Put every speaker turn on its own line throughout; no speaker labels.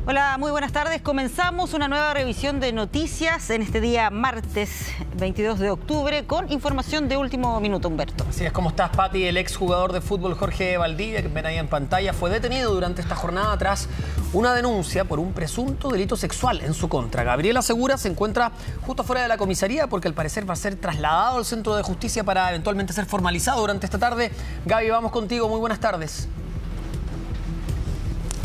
Hola, muy buenas tardes. Comenzamos una nueva revisión de noticias en este día martes 22 de octubre con información de último minuto, Humberto.
Así es, ¿cómo estás, Pati? El exjugador de fútbol Jorge Valdivia, que ven ahí en pantalla, fue detenido durante esta jornada tras una denuncia por un presunto delito sexual en su contra. Gabriela Segura se encuentra justo afuera de la comisaría porque al parecer va a ser trasladado al centro de justicia para eventualmente ser formalizado durante esta tarde. Gaby, vamos contigo. Muy buenas tardes.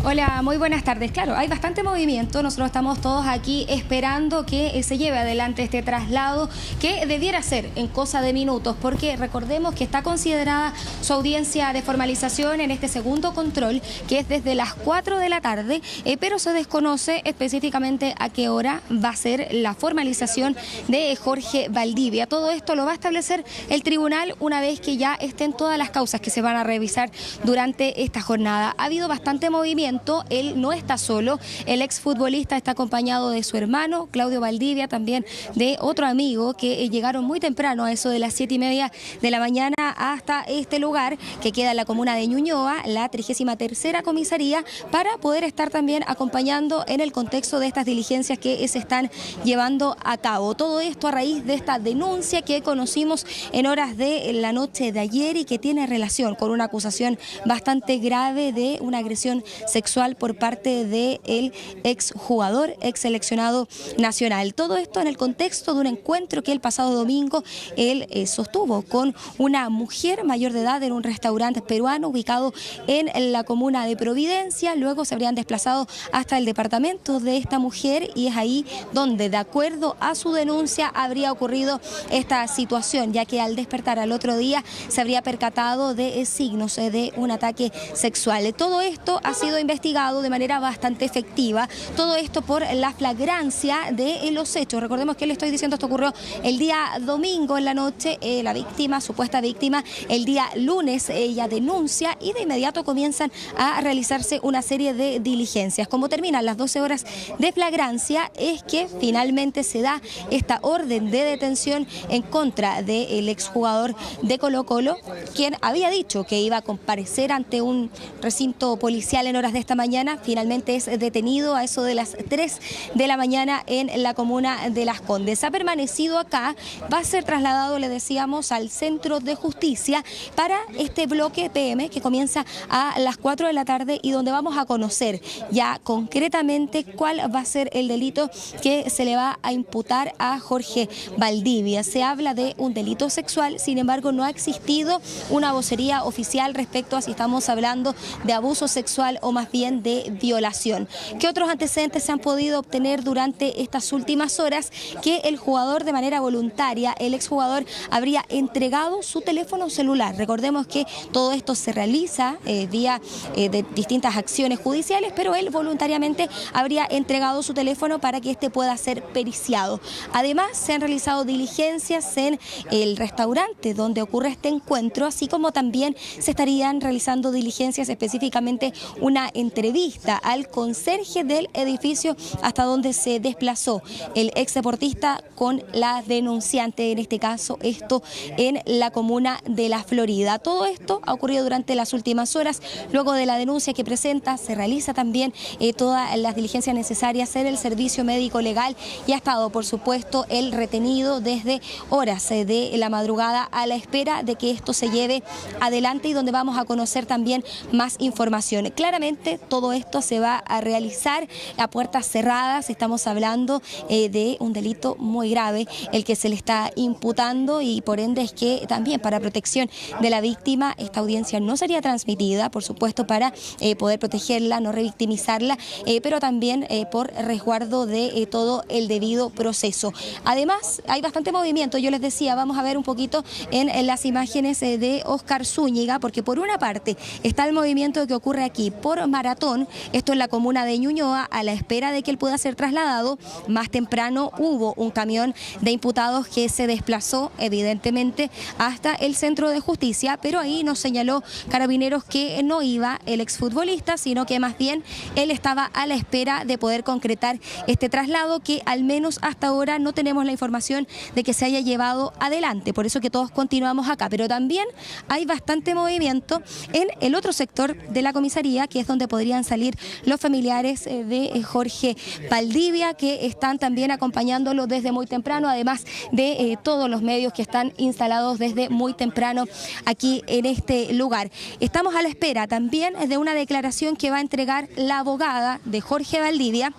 Hola, muy buenas tardes. Claro, hay bastante movimiento. Nosotros estamos todos aquí esperando que se lleve adelante este traslado que debiera ser en cosa de minutos, porque recordemos que está considerada su audiencia de formalización en este segundo control, que es desde las 4 de la tarde, pero se desconoce específicamente a qué hora va a ser la formalización de Jorge Valdivia. Todo esto lo va a establecer el tribunal una vez que ya estén todas las causas que se van a revisar durante esta jornada. Ha habido bastante movimiento. Él no está solo, el exfutbolista está acompañado de su hermano, Claudio Valdivia, también de otro amigo que llegaron muy temprano, a eso de las 7:30 de la mañana, hasta este lugar que queda en la comuna de Ñuñoa, la 33ª comisaría, para poder estar también acompañando en el contexto de estas diligencias que se están llevando a cabo. Todo esto a raíz de esta denuncia que conocimos en horas de la noche de ayer y que tiene relación con una acusación bastante grave de una agresión sexual por parte del exjugador, ex seleccionado nacional. Todo esto en el contexto de un encuentro que el pasado domingo él sostuvo con una mujer mayor de edad en un restaurante peruano ubicado en la comuna de Providencia. Luego se habrían desplazado hasta el departamento de esta mujer y es ahí donde, de acuerdo a su denuncia, habría ocurrido esta situación, ya que al despertar al otro día se habría percatado de signos de un ataque sexual. Todo esto ha sido investigado de manera bastante efectiva, todo esto por la flagrancia de los hechos. Recordemos que le estoy diciendo, esto ocurrió el día domingo en la noche, la víctima, supuesta víctima, el día lunes ella denuncia y de inmediato comienzan a realizarse una serie de diligencias. Como terminan las 12 horas de flagrancia es que finalmente se da esta orden de detención en contra del exjugador de Colo-Colo, quien había dicho que iba a comparecer ante un recinto policial en horas de esta mañana. Finalmente es detenido a eso de las 3 de la mañana en la comuna de Las Condes. Ha permanecido acá, va a ser trasladado, le decíamos, al centro de justicia para este bloque PM que comienza a las 4 de la tarde y donde vamos a conocer ya concretamente cuál va a ser el delito que se le va a imputar a Jorge Valdivia. Se habla de un delito sexual, sin embargo no ha existido una vocería oficial respecto a si estamos hablando de abuso sexual o más bien de violación. ¿Qué otros antecedentes se han podido obtener durante estas últimas horas? Que el jugador, de manera voluntaria, el exjugador, habría entregado su teléfono celular. Recordemos que todo esto se realiza vía de distintas acciones judiciales, pero él voluntariamente habría entregado su teléfono para que este pueda ser periciado. Además, se han realizado diligencias en el restaurante donde ocurre este encuentro, así como también se estarían realizando diligencias, específicamente una entrevista al conserje del edificio hasta donde se desplazó el ex deportista con la denunciante, en este caso esto en la comuna de La Florida. Todo esto ha ocurrido durante las últimas horas. Luego de la denuncia que presenta, se realiza también todas las diligencias necesarias en el servicio médico legal y ha estado, por supuesto, el retenido desde horas de la madrugada a la espera de que esto se lleve adelante y donde vamos a conocer también más información. Claramente todo esto se va a realizar a puertas cerradas. Estamos hablando de un delito muy grave el que se le está imputando y por ende es que también para protección de la víctima esta audiencia no sería transmitida, por supuesto, para poder protegerla, no revictimizarla, pero también por resguardo de todo el debido proceso. Además hay bastante movimiento, yo les decía, vamos a ver un poquito en las imágenes de Óscar Zúñiga, porque por una parte está el movimiento que ocurre aquí por Maratón, esto en la comuna de Ñuñoa, a la espera de que él pueda ser trasladado. Más temprano hubo un camión de imputados que se desplazó evidentemente hasta el centro de justicia, pero ahí nos señaló Carabineros que no iba el exfutbolista, sino que más bien él estaba a la espera de poder concretar este traslado, que al menos hasta ahora no tenemos la información de que se haya llevado adelante, por eso que todos continuamos acá. Pero también hay bastante movimiento en el otro sector de la comisaría, que es donde donde podrían salir los familiares de Jorge Valdivia, que están también acompañándolo desde muy temprano, además de todos los medios que están instalados desde muy temprano aquí en este lugar. Estamos a la espera también de una declaración que va a entregar la abogada de Jorge Valdivia.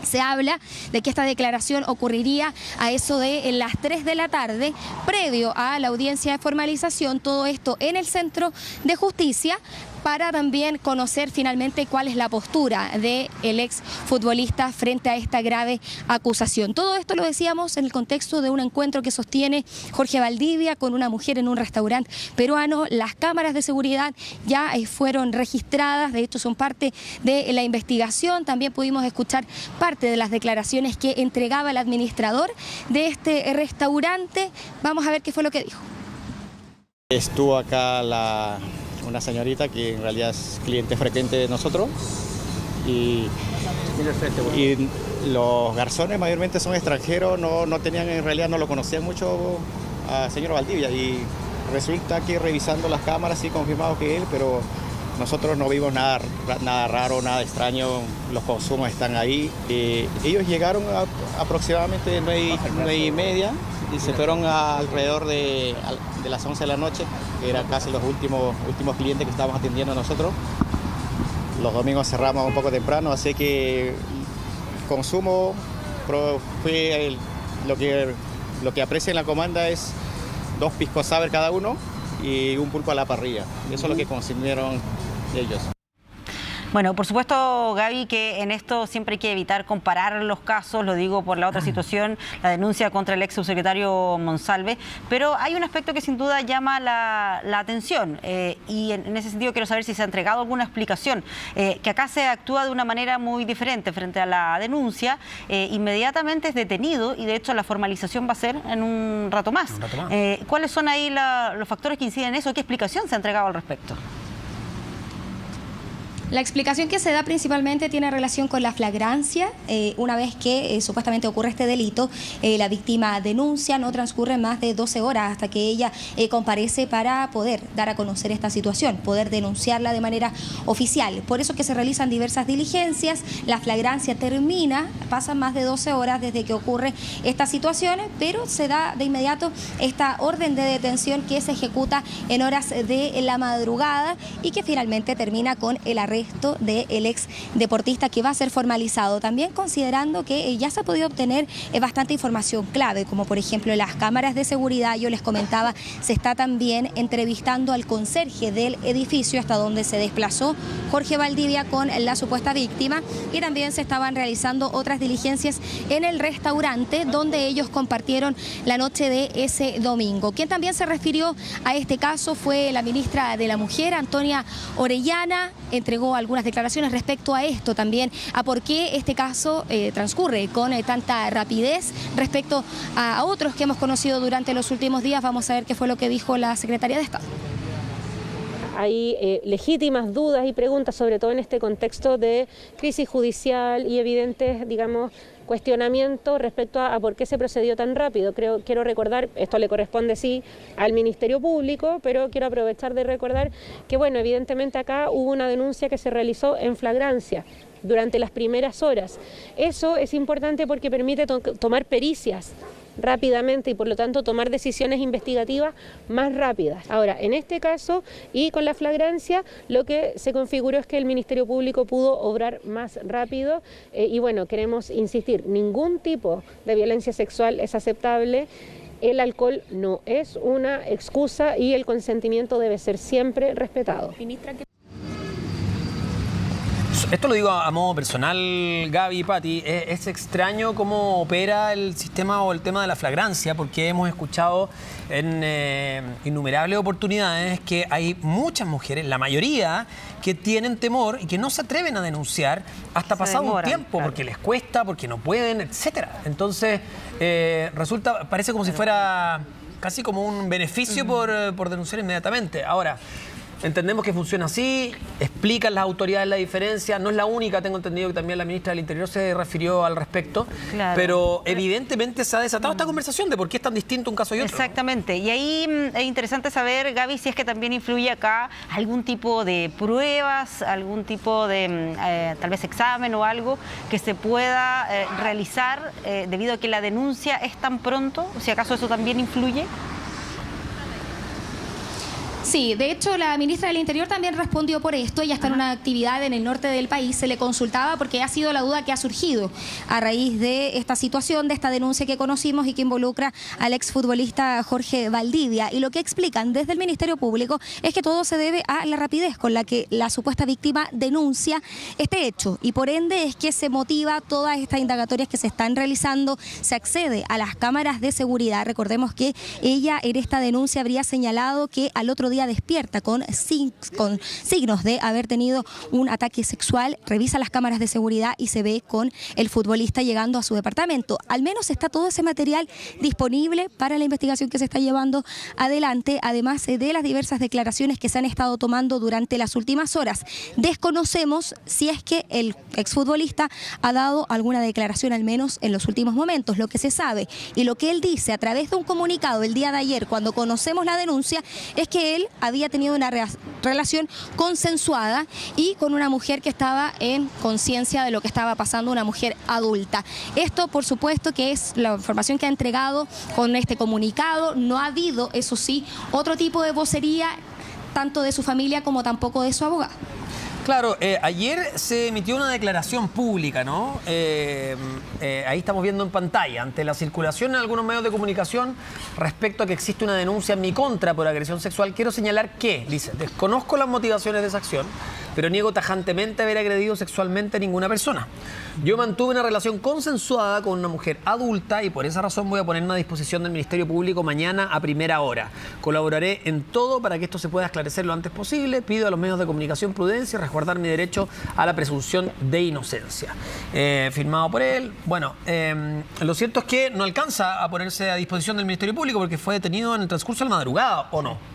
Se habla de que esta declaración ocurriría a eso de las 3 de la tarde, previo a la audiencia de formalización, todo esto en el Centro de Justicia, para también conocer finalmente cuál es la postura del ex futbolista frente a esta grave acusación. Todo esto lo decíamos en el contexto de un encuentro que sostiene Jorge Valdivia con una mujer en un restaurante peruano. Las cámaras de seguridad ya fueron registradas, de hecho son parte de la investigación. También pudimos escuchar parte de las declaraciones que entregaba el administrador de este restaurante. Vamos a ver qué fue lo que dijo.
Estuvo acá una señorita que en realidad es cliente frecuente de nosotros y los garzones mayormente son extranjeros, no tenían, en realidad no lo conocían mucho al señor Valdivia, y resulta que revisando las cámaras sí confirmado que él, pero nosotros no vimos nada raro, nada extraño, los consumos están ahí. Ellos llegaron aproximadamente 9:30 y se fueron alrededor de las 11 de la noche, que eran casi los últimos clientes que estábamos atendiendo nosotros. Los domingos cerramos un poco temprano, así que consumo fue lo que aprecia en la comanda es 2 pisco sour cada uno y un pulpo a la parrilla. Eso es lo que consumieron ellos.
Bueno, por supuesto, Gaby, que en esto siempre hay que evitar comparar los casos, lo digo por la otra situación, la denuncia contra el ex subsecretario Monsalve, pero hay un aspecto que sin duda llama la atención y en ese sentido quiero saber si se ha entregado alguna explicación, que acá se actúa de una manera muy diferente frente a la denuncia, inmediatamente es detenido y de hecho la formalización va a ser en un rato más. ¿Cuáles son ahí los factores que inciden en eso? ¿Qué explicación se ha entregado al respecto?
La explicación que se da principalmente tiene relación con la flagrancia. Una vez que supuestamente ocurre este delito, la víctima denuncia, no transcurren más de 12 horas hasta que ella comparece para poder dar a conocer esta situación, poder denunciarla de manera oficial. Por eso que se realizan diversas diligencias, la flagrancia termina, pasan más de 12 horas desde que ocurre esta situación, pero se da de inmediato esta orden de detención que se ejecuta en horas de la madrugada y que finalmente termina con el arresto del ex deportista, que va a ser formalizado, también considerando que ya se ha podido obtener bastante información clave, como por ejemplo las cámaras de seguridad. Yo les comentaba, se está también entrevistando al conserje del edificio hasta donde se desplazó Jorge Valdivia con la supuesta víctima, y también se estaban realizando otras diligencias en el restaurante donde ellos compartieron la noche de ese domingo. Quien también se refirió a este caso fue la ministra de la Mujer, Antonia Orellana. Entregó algunas declaraciones respecto a esto también, a por qué este caso transcurre con tanta rapidez respecto a otros que hemos conocido durante los últimos días. Vamos a ver qué fue lo que dijo la Secretaría de Estado.
Hay legítimas dudas y preguntas, sobre todo en este contexto de crisis judicial y evidentes, digamos, cuestionamientos respecto a por qué se procedió tan rápido. Quiero recordar, esto le corresponde sí al Ministerio Público, pero quiero aprovechar de recordar que, bueno, evidentemente acá hubo una denuncia que se realizó en flagrancia durante las primeras horas. Eso es importante porque permite tomar pericias rápidamente y por lo tanto tomar decisiones investigativas más rápidas. Ahora, en este caso y con la flagrancia, lo que se configuró es que el Ministerio Público pudo obrar más rápido y bueno, queremos insistir, ningún tipo de violencia sexual es aceptable. El alcohol no es una excusa y el consentimiento debe ser siempre respetado.
Esto lo digo a modo personal, Gaby y Pati, es extraño cómo opera el sistema o el tema de la flagrancia, porque hemos escuchado en innumerables oportunidades que hay muchas mujeres, la mayoría, que tienen temor y que no se atreven a denunciar hasta pasado un tiempo, claro, porque les cuesta, porque no pueden, etcétera. Entonces, parece como si fuera casi como un beneficio por denunciar inmediatamente. Ahora, entendemos que funciona así, explican las autoridades la diferencia, no es la única, tengo entendido que también la ministra del Interior se refirió al respecto,
claro.
Pero evidentemente se ha desatado esta conversación de por qué es tan distinto un caso y otro.
Exactamente, y ahí es interesante saber, Gaby, si es que también influye acá algún tipo de pruebas, algún tipo de tal vez examen o algo que se pueda realizar debido a que la denuncia es tan pronto, si acaso eso también influye.
Sí, de hecho la ministra del Interior también respondió por esto. Ella está en una actividad en el norte del país, se le consultaba porque ha sido la duda que ha surgido a raíz de esta situación, de esta denuncia que conocimos y que involucra al exfutbolista Jorge Valdivia. Y lo que explican desde el Ministerio Público es que todo se debe a la rapidez con la que la supuesta víctima denuncia este hecho y por ende es que se motiva todas estas indagatorias que se están realizando, se accede a las cámaras de seguridad. Recordemos que ella en esta denuncia habría señalado que al otro día despierta con signos de haber tenido un ataque sexual, revisa las cámaras de seguridad y se ve con el futbolista llegando a su departamento. Al menos está todo ese material disponible para la investigación que se está llevando adelante, además de las diversas declaraciones que se han estado tomando durante las últimas horas. Desconocemos si es que el exfutbolista ha dado alguna declaración, al menos en los últimos momentos. Lo que se sabe y lo que él dice a través de un comunicado el día de ayer, cuando conocemos la denuncia, es que él había tenido una relación consensuada y con una mujer que estaba en conciencia de lo que estaba pasando, una mujer adulta. Esto, por supuesto, que es la información que ha entregado con este comunicado. No ha habido, eso sí, otro tipo de vocería, tanto de su familia como tampoco de su abogado.
Claro, ayer se emitió una declaración pública, ¿no? Ahí estamos viendo en pantalla, ante la circulación en algunos medios de comunicación respecto a que existe una denuncia en mi contra por agresión sexual. Quiero señalar que, dice, desconozco las motivaciones de esa acción, pero niego tajantemente haber agredido sexualmente a ninguna persona. Yo mantuve una relación consensuada con una mujer adulta y por esa razón voy a ponerme a disposición del Ministerio Público mañana a primera hora. Colaboraré en todo para que esto se pueda esclarecer lo antes posible. Pido a los medios de comunicación prudencia y resguardar mi derecho a la presunción de inocencia. Firmado por él. Bueno, lo cierto es que no alcanza a ponerse a disposición del Ministerio Público porque fue detenido en el transcurso de la madrugada, ¿o no?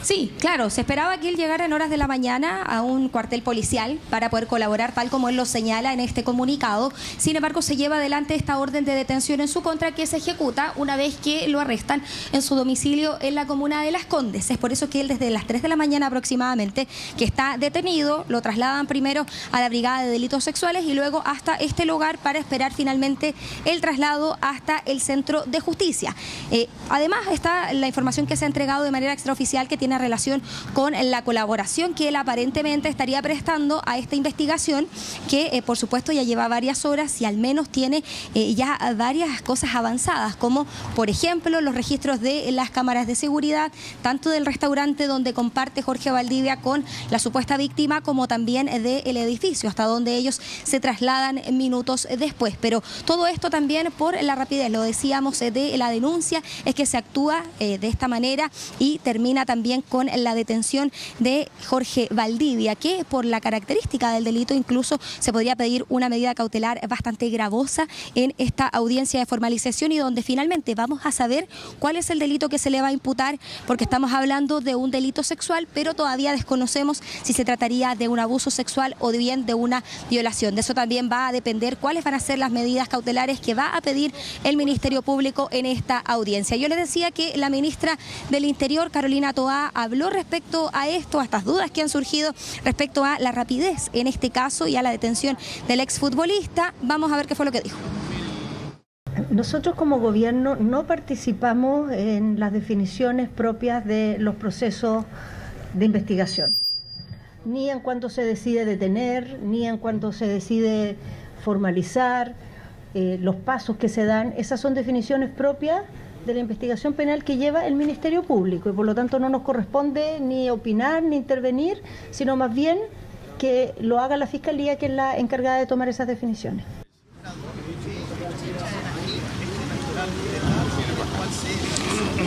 Sí, claro, se esperaba que él llegara en horas de la mañana a un cuartel policial para poder colaborar tal como él lo señala en este comunicado. Sin embargo, se lleva adelante esta orden de detención en su contra que se ejecuta una vez que lo arrestan en su domicilio en la comuna de Las Condes. Es por eso que él desde las 3 de la mañana aproximadamente que está detenido, lo trasladan primero a la Brigada de Delitos Sexuales y luego hasta este lugar para esperar finalmente el traslado hasta el Centro de Justicia. Además está la información que se ha entregado de manera extraoficial que tiene relación con la colaboración que él aparentemente estaría prestando a esta investigación que por supuesto ya lleva varias horas y al menos tiene ya varias cosas avanzadas, como por ejemplo los registros de las cámaras de seguridad, tanto del restaurante donde comparte Jorge Valdivia con la supuesta víctima, como también del edificio, hasta donde ellos se trasladan minutos después. Pero todo esto también por la rapidez, lo decíamos, de la denuncia, es que se actúa de esta manera y termina también con la detención de Jorge Valdivia, que por la característica del delito incluso se podría pedir una medida cautelar bastante gravosa en esta audiencia de formalización y donde finalmente vamos a saber cuál es el delito que se le va a imputar, porque estamos hablando de un delito sexual, pero todavía desconocemos si se trataría de un abuso sexual o bien de una violación. De eso también va a depender cuáles van a ser las medidas cautelares que va a pedir el Ministerio Público en esta audiencia. Yo les decía que la ministra del Interior, Carolina Toá, habló respecto a esto, a estas dudas que han surgido respecto a la rapidez en este caso y a la detención del exfutbolista. Vamos a ver qué fue lo que dijo.
Nosotros como gobierno no participamos en las definiciones propias de los procesos de investigación, ni en cuanto se decide detener, ni en cuanto se decide formalizar, los pasos que se dan. Esas son definiciones propias de la investigación penal que lleva el Ministerio Público y por lo tanto no nos corresponde ni opinar ni intervenir, sino más bien que lo haga la Fiscalía, que es la encargada de tomar esas definiciones.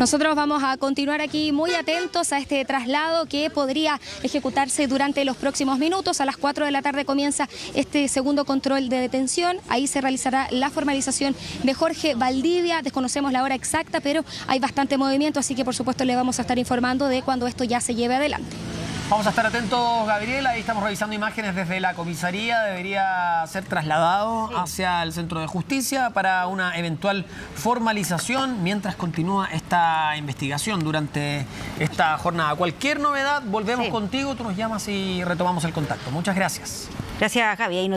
Nosotros vamos a continuar aquí muy atentos a este traslado que podría ejecutarse durante los próximos minutos. A las 4 de la tarde comienza este segundo control de detención. Ahí se realizará la formalización de Jorge Valdivia. Desconocemos la hora exacta, pero hay bastante movimiento, así que por supuesto le vamos a estar informando de cuando esto ya se lleve adelante.
Vamos a estar atentos, Gabriela. Ahí estamos revisando imágenes desde la comisaría. Debería ser trasladado hacia el Centro de Justicia para una eventual formalización mientras continúa esta investigación durante esta jornada. Cualquier novedad, volvemos contigo, tú nos llamas y retomamos el contacto. Muchas gracias.
Gracias, Javi.